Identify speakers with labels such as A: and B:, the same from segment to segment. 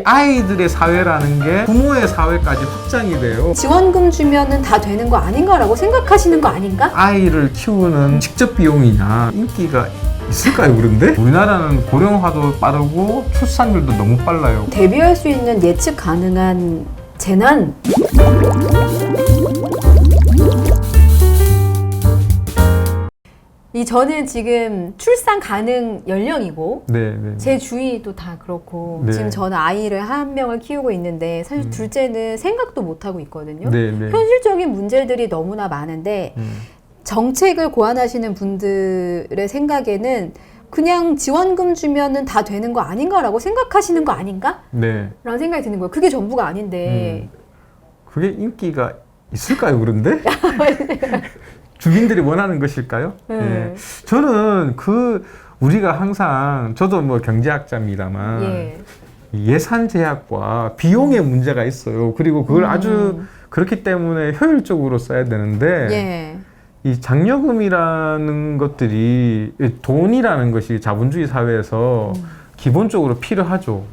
A: 아이들의 사회라는 게 부모의 사회까지 확장이 돼요.
B: 지원금 주면은 다 되는 거 아닌가라고 생각하시는 거 아닌가?
A: 아이를 키우는 직접 비용이냐, 인기가 있을까요? 그런데 우리나라는 고령화도 빠르고 출산율도 너무 빨라요.
B: 대비할 수 있는 예측 가능한 재난. 저는 지금 출산 가능 연령이고
A: 네.
B: 제 주위도 다 그렇고
A: 네.
B: 지금 저는 아이를 한 명을 키우고 있는데 사실 둘째는 생각도 못 하고 있거든요.
A: 네.
B: 현실적인 문제들이 너무나 많은데 정책을 고안하시는 분들의 생각에는 그냥 지원금 주면은 다 되는 거 아닌가라고 생각하시는 거 아닌가?
A: 네.
B: 라는 생각이 드는 거예요. 그게 전부가 아닌데.
A: 그게 인기가 있을까요? 그런데? 주민들이 원하는 것일까요? 예. 저는 우리가 항상, 저도 뭐 경제학자입니다만,
B: 예.
A: 예산 제약과 비용의 문제가 있어요. 그리고 그걸 아주 그렇기 때문에 효율적으로 써야 되는데,
B: 예.
A: 이 장려금이라는 것들이, 돈이라는 것이 자본주의 사회에서 기본적으로 필요하죠.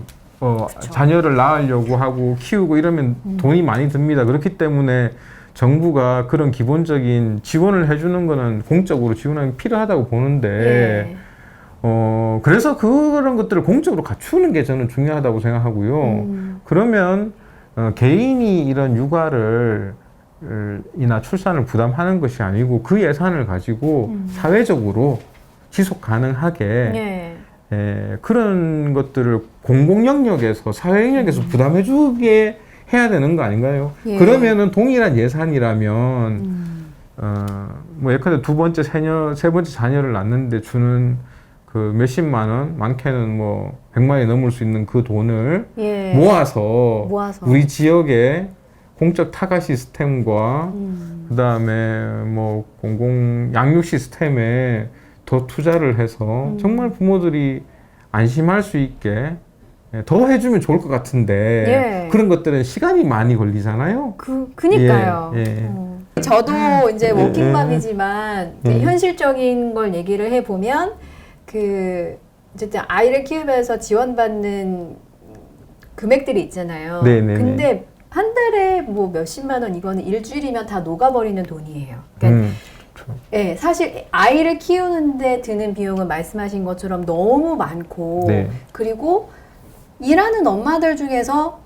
A: 자녀를 낳으려고 하고 키우고 이러면 돈이 많이 듭니다. 그렇기 때문에 정부가 그런 기본적인 지원을 해주는 거는 공적으로 지원하는 게 필요하다고 보는데,
B: 예.
A: 그래서 그런 것들을 공적으로 갖추는 게 저는 중요하다고 생각하고요. 그러면 개인이 이런 육아를 이나 출산을 부담하는 것이 아니고 그 예산을 가지고 사회적으로 지속 가능하게 그런 것들을 공공 영역에서 사회 영역에서 부담해주게 해야 되는 거 아닌가요?
B: 예.
A: 그러면은 동일한 예산이라면 뭐 예컨대 세 번째 자녀를 낳는데 주는 그 몇십만 원, 많게는 뭐 100만 원이 넘을 수 있는 그 돈을 모아서 우리 지역의 공적 타가 시스템과 그다음에 뭐 공공 양육 시스템에 더 투자를 해서 정말 부모들이 안심할 수 있게 더 해주면 좋을 것 같은데 그런 것들은 시간이 많이 걸리잖아요.
B: 그니까요.
A: 예.
B: 저도 이제 워킹맘이지만 이제 현실적인 걸 얘기를 해보면 어쨌든 아이를 키우면서 지원받는 금액들이 있잖아요. 근데 한 달에 뭐 몇십만 원 이거는 일주일이면 다 녹아버리는 돈이에요. 그러니까 네, 사실 아이를 키우는데 드는 비용은 말씀하신 것처럼 너무 많고 그리고 일하는 엄마들 중에서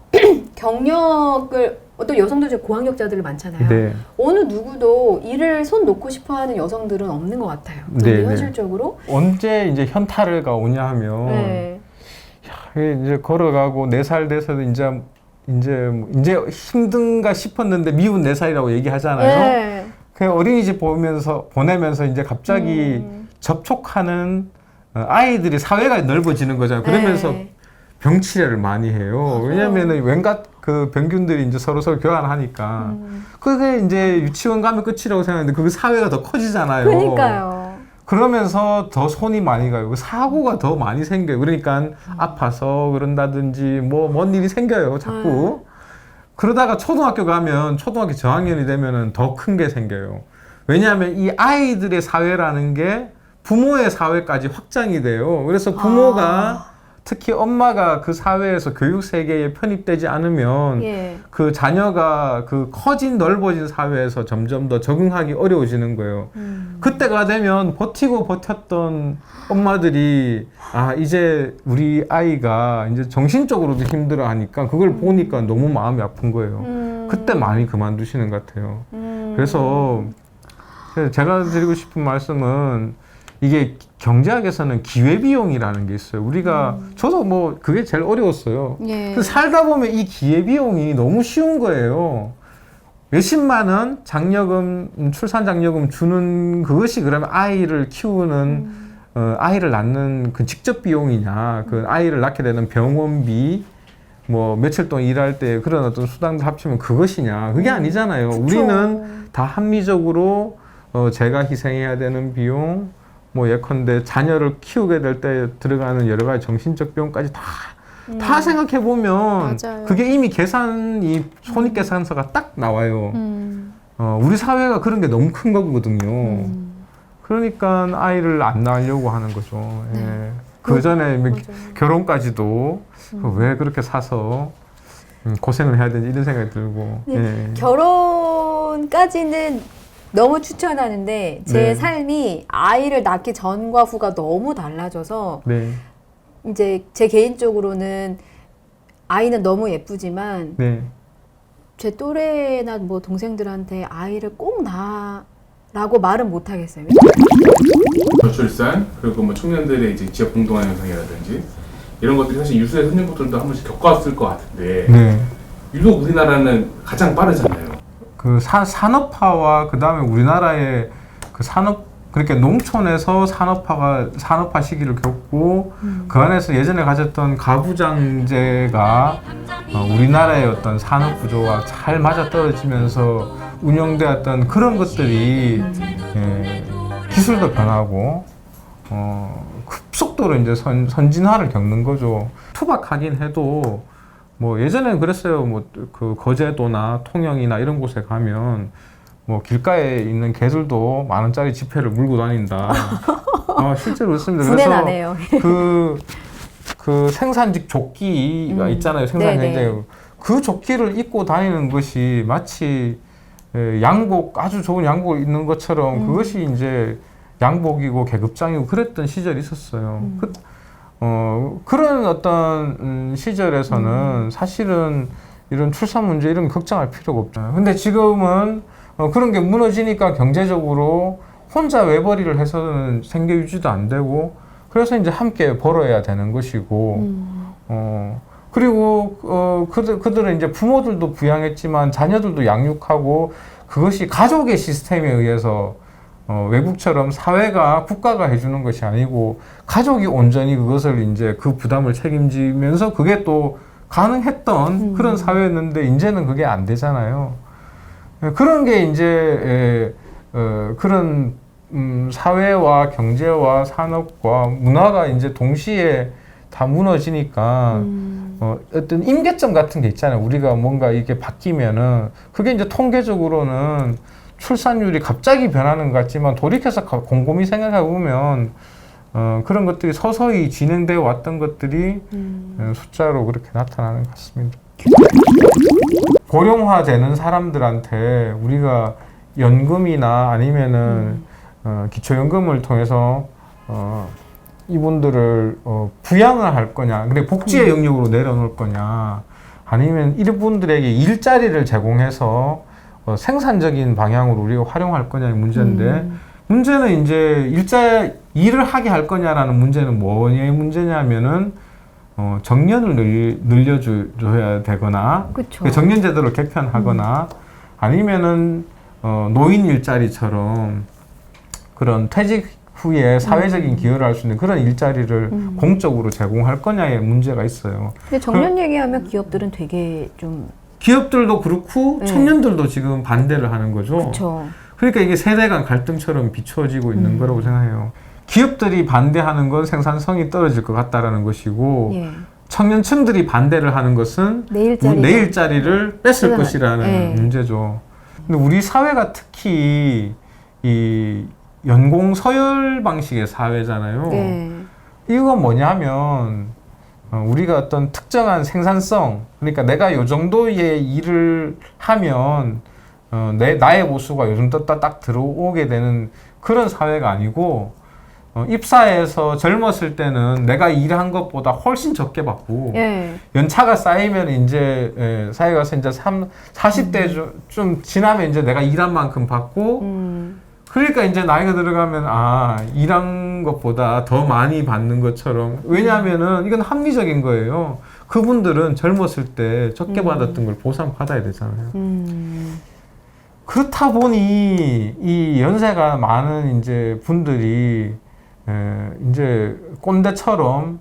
B: 경력을 어떤 여성들 중에 고학력자들 많잖아요. 어느 누구도 일을 손 놓고 싶어하는 여성들은 없는 것 같아요. 현실적으로
A: 언제 이제 현타가 오냐 하면 이제 걸어가고 4살 돼서도 이제 힘든가 싶었는데 미운 4살이라고 얘기하잖아요. 그 어린이집 보내면서 이제 갑자기 접촉하는 아이들이 사회가 넓어지는 거잖아요. 그러면서 병치레를 많이 해요. 왜냐면은 왠가 그 병균들이 이제 서로 교환하니까. 그게 이제 유치원 가면 끝이라고 생각하는데 그게 사회가 더 커지잖아요.
B: 그러니까요.
A: 그러면서 더 손이 많이 가요. 사고가 더 많이 생겨요. 그러니까 아파서 그런다든지 뭐 뭔 일이 생겨요. 자꾸. 그러다가 초등학교 가면 초등학교 저학년이 되면은 더 큰 게 생겨요. 왜냐하면 이 아이들의 사회라는 게 부모의 사회까지 확장이 돼요. 그래서 부모가 특히 엄마가 그 사회에서 교육 세계에 편입되지 않으면 그 자녀가 그 커진 넓어진 사회에서 점점 더 적응하기 어려워지는 거예요. 그때가 되면 버텼던 엄마들이 이제 우리 아이가 이제 정신적으로도 힘들어 하니까 그걸 보니까 너무 마음이 아픈 거예요. 그때 많이 그만두시는 것 같아요. 그래서 제가 드리고 싶은 말씀은 이게 경제학에서는 기회비용이라는 게 있어요. 저도 뭐 그게 제일 어려웠어요. 살다 보면 이 기회비용이 너무 쉬운 거예요. 몇십만 원 장려금, 출산장려금 주는 그것이 그러면 아이를 키우는, 아이를 낳는 그 직접 비용이냐, 그 아이를 낳게 되는 병원비, 뭐 며칠 동안 일할 때 그런 어떤 수당도 합치면 그것이냐. 그게 아니잖아요. 우리는 다 합리적으로 제가 희생해야 되는 비용, 뭐 예컨대 자녀를 키우게 될 때 들어가는 여러 가지 정신적 비용까지 다 생각해 보면 그게 이미 손익계산서가 딱 나와요. 우리 사회가 그런 게 너무 큰 거거든요. 그러니까 아이를 안 낳으려고 하는 거죠. 그 전에
B: 맞아요.
A: 결혼까지도 왜 그렇게 사서 고생을 해야 되는지 이런 생각이 들고.
B: 네. 결혼까지는 너무 추천하는데 제
A: 네.
B: 삶이 아이를 낳기 전과 후가 너무 달라져서
A: 네.
B: 이제 제 개인적으로는 아이는 너무 예쁘지만
A: 네.
B: 제 또래나 뭐 동생들한테 아이를 꼭 낳으라고 말은 못 하겠어요.
C: 저출산 그리고 뭐 청년들의 이제 지역 공동화 현상이라든지 이런 것들이 사실 유수의 손님분들도 한 번씩 겪었을 것 같은데
A: 네.
C: 유독 우리나라는 가장 빠르잖아요.
A: 그 산업화와 그 다음에 우리나라의 그 그렇게 농촌에서 산업화 시기를 겪고 그 안에서 예전에 가졌던 가부장제가 우리나라의 어떤 산업 구조와 잘 맞아떨어지면서 운영되었던 그런 것들이 기술도 변하고 급속도로 이제 선진화를 겪는 거죠. 투박하긴 해도 뭐 예전에는 그랬어요. 뭐 그 거제도나 통영이나 이런 곳에 가면 뭐 길가에 있는 개들도 10,000원짜리 지폐를 물고 다닌다. 실제로 그렇습니다.
B: 분해 나네요.
A: 그 생산직 조끼가 있잖아요. 생산 현장에 그 조끼를 입고 다니는 것이 마치 양복 아주 좋은 양복을 입는 것처럼 그것이 이제 양복이고 계급장이고 그랬던 시절이 있었어요. 그런 어떤 시절에서는 사실은 이런 출산 문제 이런 거 걱정할 필요가 없잖아요. 근데 지금은 그런 게 무너지니까 경제적으로 혼자 외벌이를 해서는 생계 유지도 안 되고 그래서 이제 함께 벌어야 되는 것이고 그리고 그들은 이제 부모들도 부양했지만 자녀들도 양육하고 그것이 가족의 시스템에 의해서 외국처럼 사회가 국가가 해주는 것이 아니고 가족이 온전히 그것을 이제 그 부담을 책임지면서 그게 또 가능했던 그런 사회였는데 이제는 그게 안 되잖아요. 그런 게 이제 그런 사회와 경제와 산업과 문화가 이제 동시에 다 무너지니까 어떤 임계점 같은 게 있잖아요. 우리가 뭔가 이게 바뀌면은 그게 이제 통계적으로는 출산율이 갑자기 변하는 것 같지만 돌이켜서 곰곰이 생각해 보면 그런 것들이 서서히 진행되어 왔던 것들이 숫자로 그렇게 나타나는 것 같습니다. 고령화되는 사람들한테 우리가 연금이나 아니면은 기초연금을 통해서 이분들을 부양을 할 거냐, 근데 복지의 영역으로 내려놓을 거냐, 아니면 이분들에게 일자리를 제공해서 생산적인 방향으로 우리가 활용할 거냐의 문제인데 문제는 이제 일을 하게 할 거냐라는 문제는 뭐의 문제냐면은 정년을 늘려줘야 되거나
B: 그쵸.
A: 정년 제도를 개편하거나 아니면은 노인 일자리처럼 그런 퇴직 후에 사회적인 기여를 할 수 있는 그런 일자리를 공적으로 제공할 거냐의 문제가 있어요.
B: 근데 정년 얘기하면 기업들은 되게 좀
A: 기업들도 그렇고 청년들도 지금 반대를 하는 거죠.
B: 그렇죠.
A: 그러니까 이게 세대 간 갈등처럼 비춰지고 있는 거라고 생각해요. 기업들이 반대하는 건 생산성이 떨어질 것 같다라는 것이고 청년층들이 반대를 하는 것은 내 일자리를 뺏을 것이라는 문제죠. 근데 우리 사회가 특히 이 연공 서열 방식의 사회잖아요. 이건 뭐냐면 우리가 어떤 특정한 생산성, 그러니까 내가 요 정도의 일을 하면 나의 보수가 요 정도 딱 들어오게 되는 그런 사회가 아니고 입사해서 젊었을 때는 내가 일한 것보다 훨씬 적게 받고 연차가 쌓이면 이제 사회 가서 이제 40대 좀 지나면 이제 내가 일한 만큼 받고 그러니까 이제 나이가 들어가면 일한 것보다 더 많이 받는 것처럼 왜냐하면은 이건 합리적인 거예요. 그분들은 젊었을 때 적게 받았던 걸 보상받아야 되잖아요. 그렇다 보니 이 연세가 많은 이제 분들이 이제 꼰대처럼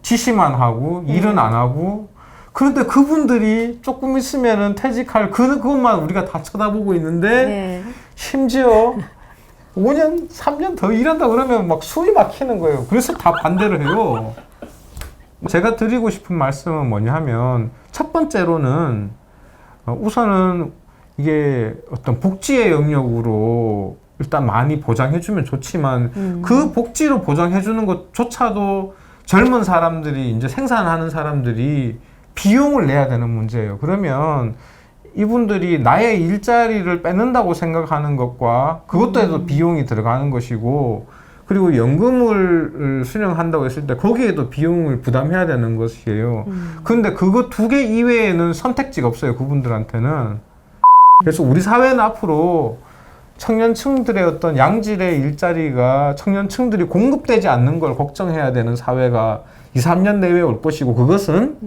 A: 지시만 하고 일은 안 하고 그런데 그분들이 조금 있으면은 퇴직할 그것만 우리가 다 쳐다보고 있는데 심지어 5년, 3년 더 일한다 그러면 막 숨이 막히는 거예요. 그래서 다 반대를 해요. 제가 드리고 싶은 말씀은 뭐냐 하면 첫 번째로는 우선은 이게 어떤 복지의 영역으로 일단 많이 보장해주면 좋지만 그 복지로 보장해주는 것조차도 젊은 사람들이 이제 생산하는 사람들이 비용을 내야 되는 문제예요. 그러면 이분들이 나의 일자리를 뺏는다고 생각하는 것과 그것도 비용이 들어가는 것이고 그리고 연금을 수령한다고 했을 때 거기에도 비용을 부담해야 되는 것이에요. 근데 그거 두 개 이외에는 선택지가 없어요. 그분들한테는. 그래서 우리 사회는 앞으로 청년층들의 어떤 양질의 일자리가 청년층들이 공급되지 않는 걸 걱정해야 되는 사회가 2, 3년 내외에 올 것이고 그것은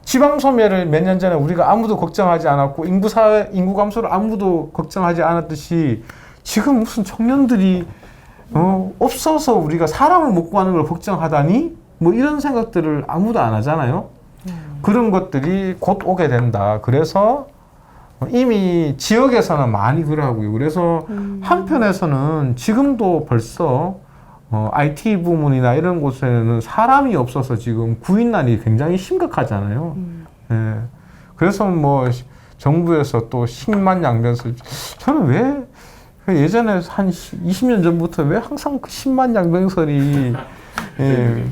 A: 지방 소멸을 몇 년 전에 우리가 아무도 걱정하지 않았고 인구 감소를 아무도 걱정하지 않았듯이 지금 무슨 청년들이 없어서 우리가 사람을 못 구하는 걸 걱정하다니 뭐 이런 생각들을 아무도 안 하잖아요. 그런 것들이 곧 오게 된다. 그래서 이미 지역에서는 많이 그러고요. 그래서 한편에서는 지금도 벌써 IT 부문이나 이런 곳에는 사람이 없어서 지금 구인난이 굉장히 심각하잖아요. 예. 그래서 뭐 정부에서 또 10만 양변설 저는 왜 예전에 한 20년 전부터 왜 항상 그 10만 양병설이 예,